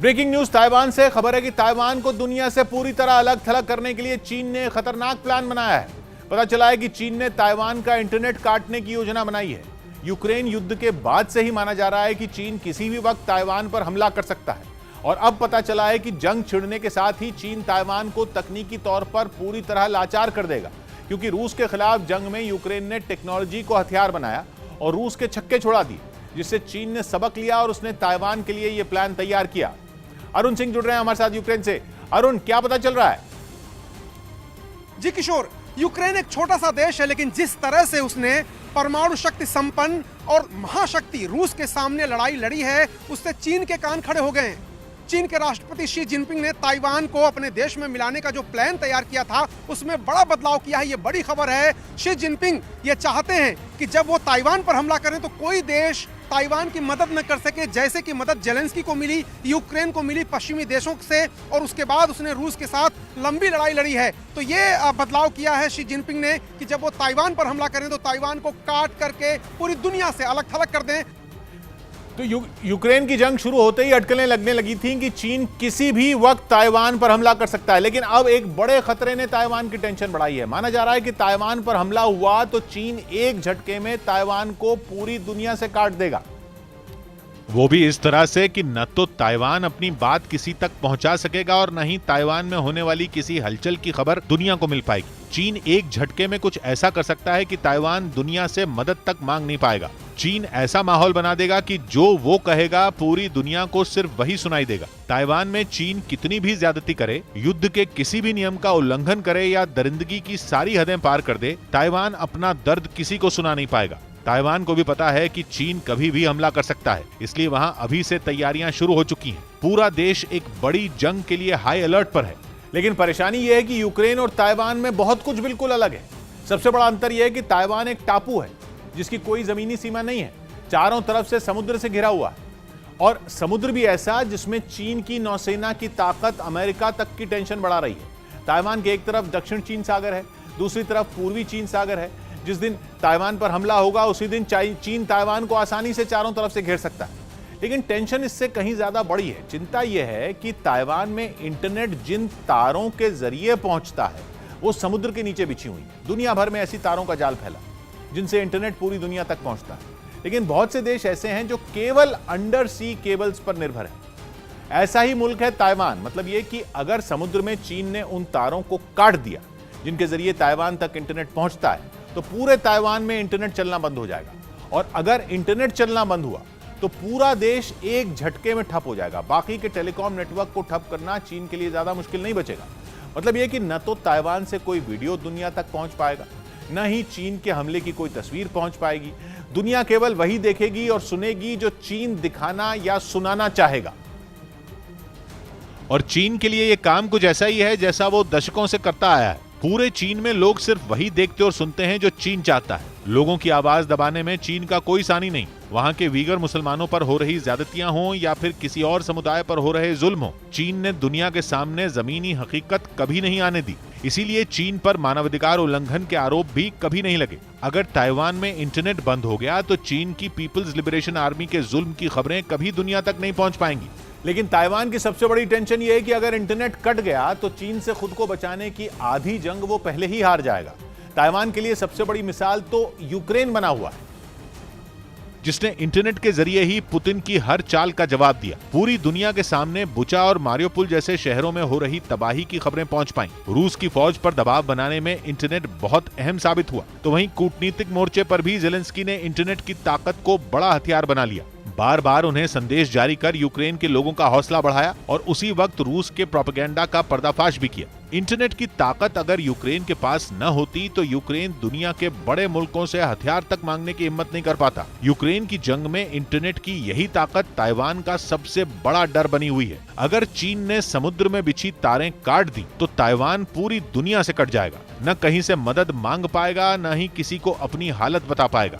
Breaking news Taiwan से खबर है कि ताइवान को दुनिया से पूरी तरह अलग थलग करने के लिए चीन ने खतरनाक प्लान बनाया है। पता चला है कि चीन ने ताइवान का इंटरनेट काटने की योजना बनाई है। यूक्रेन युद्ध के बाद से ही माना जा रहा है कि चीन किसी भी वक्त ताइवान पर हमला कर सकता है और अब पता चला है कि जंग छिड़ने के साथ ही चीन ताइवान को तकनीकी तौर पर पूरी तरह लाचार कर देगा, क्योंकि रूस के खिलाफ जंग में यूक्रेन ने टेक्नोलॉजी को हथियार बनाया और रूस के छक्के छोड़ा दिए, जिससे चीन ने सबक लिया और उसने ताइवान के लिए यह प्लान तैयार किया। अरुण सिंह जुड़ रहे हैं हमारे साथ यूक्रेन से। अरुण, क्या पता चल रहा है? जी किशोर, यूक्रेन एक छोटा सा देश है, लेकिन जिस तरह से उसने परमाणु शक्ति संपन्न और महाशक्ति रूस के सामने लड़ाई लड़ी है, उससे चीन के कान खड़े हो गए हैं। चीन के राष्ट्रपति शी जिनपिंग ने ताइवान को अपने देश में मिलाने का जो प्लान तैयार किया था, उसमें बड़ा बदलाव किया है। ये बड़ी खबर है। शी जिनपिंग ये चाहते हैं कि जब वो ताइवान पर हमला करें तो कोई देश ताइवान की मदद न कर सके, जैसे कि मदद जेलेंस्की को मिली, यूक्रेन को मिली पश्चिमी देशों से, और उसके बाद उसने रूस के साथ लंबी लड़ाई लड़ी है। तो ये बदलाव किया है शी जिनपिंग ने कि जब वो ताइवान पर हमला करें तो ताइवान को काट करके पूरी दुनिया से अलग थलग कर दें। तो यूक्रेन की जंग शुरू होते ही अटकलें लगने लगी थी कि चीन किसी भी वक्त ताइवान पर हमला कर सकता है, लेकिन अब एक बड़े खतरे ने ताइवान की टेंशन बढ़ाई है। माना जा रहा है कि ताइवान पर हमला हुआ तो चीन एक झटके में ताइवान को पूरी दुनिया से काट देगा। वो भी इस तरह से कि न तो ताइवान अपनी बात किसी तक पहुंचा सकेगा और न ही ताइवान में होने वाली किसी हलचल की खबर दुनिया को मिल पाएगी। चीन एक झटके में कुछ ऐसा कर सकता है कि ताइवान दुनिया से मदद तक मांग नहीं पाएगा। चीन ऐसा माहौल बना देगा कि जो वो कहेगा पूरी दुनिया को सिर्फ वही सुनाई देगा। ताइवान में चीन कितनी भी ज्यादती करे, युद्ध के किसी भी नियम का उल्लंघन करे या दरिंदगी की सारी हदें पार कर दे, ताइवान अपना दर्द किसी को सुना नहीं पाएगा। ताइवान को भी पता है कि चीन कभी भी हमला कर सकता है, इसलिए वहां अभी से तैयारियां शुरू हो चुकी हैं। पूरा देश एक बड़ी जंग के लिए हाई अलर्ट पर है। लेकिन परेशानी यह है कि यूक्रेन और ताइवान में बहुत कुछ बिल्कुल अलग है। सबसे बड़ा अंतर यह है कि ताइवान एक टापू है जिसकी कोई जमीनी सीमा नहीं है, चारों तरफ से समुद्र से घिरा हुआ है, और समुद्र भी ऐसा जिसमें चीन की नौसेना की ताकत अमेरिका तक की टेंशन बढ़ा रही है। ताइवान के एक तरफ दक्षिण चीन सागर है, दूसरी तरफ पूर्वी चीन सागर है। जिस दिन ताइवान पर हमला होगा उसी दिन चीन ताइवान को आसानी से चारों तरफ से घेर सकता है। लेकिन टेंशन इससे कहीं ज्यादा बड़ी है। चिंता यह है कि ताइवान में इंटरनेट जिन तारों के जरिए पहुंचता है वो समुद्र के नीचे बिछी हुई है। दुनिया भर में ऐसी तारों का जाल फैला जिनसे इंटरनेट पूरी दुनिया तक पहुंचता है। लेकिन बहुत से देश ऐसे हैं जो केवल अंडर सी केबल्स पर निर्भर है। ऐसा ही मुल्क है ताइवान। मतलब यह कि अगर समुद्र में चीन ने उन तारों को काट दिया जिनके जरिए ताइवान तक इंटरनेट पहुंचता है, तो पूरे ताइवान में इंटरनेट चलना बंद हो जाएगा। और अगर इंटरनेट चलना बंद हुआ तो पूरा देश एक झटके में ठप हो जाएगा। बाकी के टेलीकॉम नेटवर्क को ठप करना चीन के लिए ज्यादा मुश्किल नहीं बचेगा। मतलब यह कि न तो ताइवान से कोई वीडियो दुनिया तक पहुंच पाएगा, न ही चीन के हमले की कोई तस्वीर पहुंच पाएगी। दुनिया केवल वही देखेगी और सुनेगी जो चीन दिखाना या सुनाना चाहेगा। और चीन के लिए यह काम कुछ ऐसा ही है जैसा वो दशकों से करता आया है। पूरे चीन में लोग सिर्फ वही देखते और सुनते हैं जो चीन चाहता है। लोगों की आवाज दबाने में चीन का कोई सानी नहीं। वहां के वीगर मुसलमानों पर हो रही ज्यादतियां हों या फिर किसी और समुदाय पर हो रहे जुल्म हो, चीन ने दुनिया के सामने जमीनी हकीकत कभी नहीं आने दी। इसीलिए चीन पर मानवाधिकार उल्लंघन के आरोप भी कभी नहीं लगे। अगर ताइवान में इंटरनेट बंद हो गया तो चीन की पीपल्स लिबरेशन आर्मी के जुल्म की खबरें कभी दुनिया तक नहीं पहुंच पाएंगी। लेकिन ताइवान की सबसे बड़ी टेंशन यह है कि अगर इंटरनेट कट गया तो चीन से खुद को बचाने की आधी जंग वो पहले ही हार जाएगा। ताइवान के लिए सबसे बड़ी मिसाल तो यूक्रेन बना हुआ है, जिसने इंटरनेट के जरिए ही पुतिन की हर चाल का जवाब दिया। पूरी दुनिया के सामने बुचा और मारियोपोल जैसे शहरों में हो रही तबाही की खबरें पहुंच पाईं। रूस की फौज पर दबाव बनाने में इंटरनेट बहुत अहम साबित हुआ। तो वहीं कूटनीतिक मोर्चे पर भी जेलेंस्की ने इंटरनेट की ताकत को बड़ा हथियार बना लिया। बार बार उन्हें संदेश जारी कर यूक्रेन के लोगों का हौसला बढ़ाया और उसी वक्त रूस के प्रोपेगेंडा का पर्दाफाश भी किया। इंटरनेट की ताकत अगर यूक्रेन के पास न होती तो यूक्रेन दुनिया के बड़े मुल्कों से हथियार तक मांगने की हिम्मत नहीं कर पाता। यूक्रेन की जंग में इंटरनेट की यही ताकत ताइवान का सबसे बड़ा डर बनी हुई है। अगर चीन ने समुद्र में बिछी तारें काट दी तो ताइवान पूरी दुनिया से कट जाएगा। न कहीं से मदद मांग पाएगा, न ही किसी को अपनी हालत बता पाएगा।